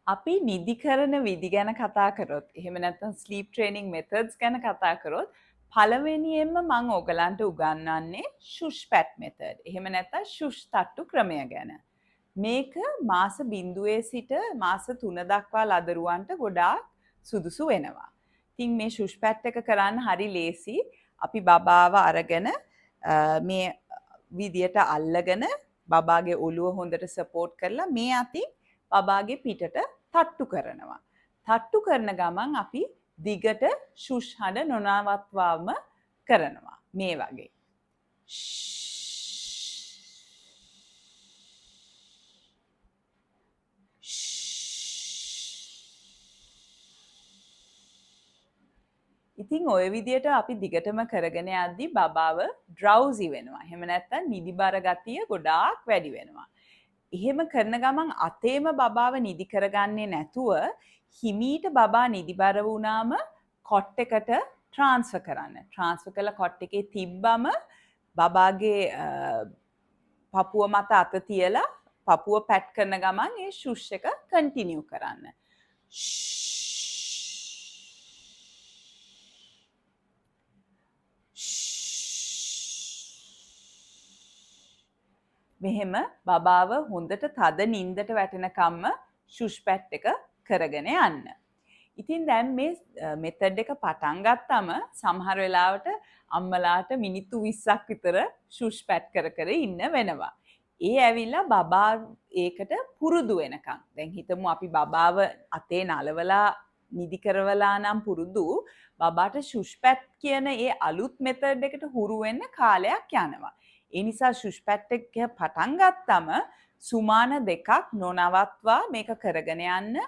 අපි නිදි කරන විදි ගැන කතා කරොත් එහෙම නැත්නම් ස්ලීප් ට්‍රේනින් මෙතඩ්ස් ගැන කතා කරොත් පළවෙනියෙන්ම මම ඔයගලන්ට උගන්වන්නේ ෂුෂ් පැට් මෙතඩ්. එහෙම නැත්නම් ෂුෂ් තට්ටු ක්‍රමය ගැන. මේක මාස 0 සිට මාස 3 දක්වා ලදරුවන්ට ගොඩාක් සුදුසු වෙනවා. ඉතින් මේ ෂුෂ් පැට් එක කරන්න හරි ලේසි. අපි බබාව අරගෙන මේ විදියට අල්ලගෙන බබාගේ ඔළුව හොඳට සපෝට් කරලා මේ අතින් බබාගේ පිටට තට්ටු කරනවා. තට්ටු කරන ගමන් අපි දිගට ෂුෂ් හඬ නොනවත්වාම කරනවා. මේ වගේ. ඉතින් ඔය විදියට අපි දිගටම කරගෙන යද්දි බබාව ඩ්‍රවුසි වෙනවා. එහෙම නැත්නම් නිදිබර ගතිය ගොඩාක් වැඩි වෙනවා. එහෙම කරන ගමන් අතේම බබාව නිදි කරගන්නේ නැතුව හිමීට බබා නිදිබර වුණාම කොට් එකට ට්‍රාන්ස්ෆර් කරන්න. ට්‍රාන්ස්ෆර් කළ කොට් එකේ තිබ්බම බබාගේ පපුව මත අත තියලා පපුව පැට් කරන ගමන් ඒ ෂුෂ් එක කන්ටිනියු කරන්න. මෙහෙම බබාව හොඳට තද නින්දට වැටෙනකම්ම ෂුෂ් පැට් එක කරගෙන යන්න. ඉතින් දැන් මේ මෙතඩ් එක පටන් ගත්තම සමහර වෙලාවට අම්මලාට මිනිත්තු 20ක් විතර ෂුෂ් පැට් කර ඉන්න වෙනවා. ඒ ඇවිල්ලා බබා ඒකට පුරුදු වෙනකම්. දැන් හිතමු අපි බබාව අතේ නලවලා නිදි කරවලා නම් පුරුදු බබාට ෂුෂ් පැට් කියන ඒ අලුත් මෙතඩ් එකට හුරු වෙන්න කාලයක් යනවා. ඒ නිසා ෂුෂ් පැට් එක පටන් ගත්තම සුමාන 2ක් නොනවත්වා මේක කරගෙන යන්න.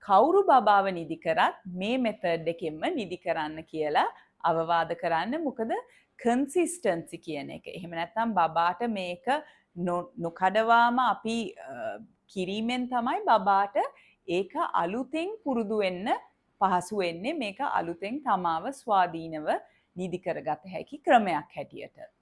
කවුරු බබාව නිදි කරත් මේ මෙතඩ් එකෙන්ම නිදි කරන්න කියලා අවවාද කරන්න. මොකද කන්සිස්ටන්සි කියන එක. එහෙම නැත්නම් බබාට මේක නොකඩවාම අපි කිරීමෙන් තමයි බබාට ඒක අලුතෙන් පුරුදු වෙන්න පහසු වෙන්නේ. මේක අලුතෙන් තමාව ස්වාධීනව නිදි කරගත හැකි ක්‍රමයක් හැටියට.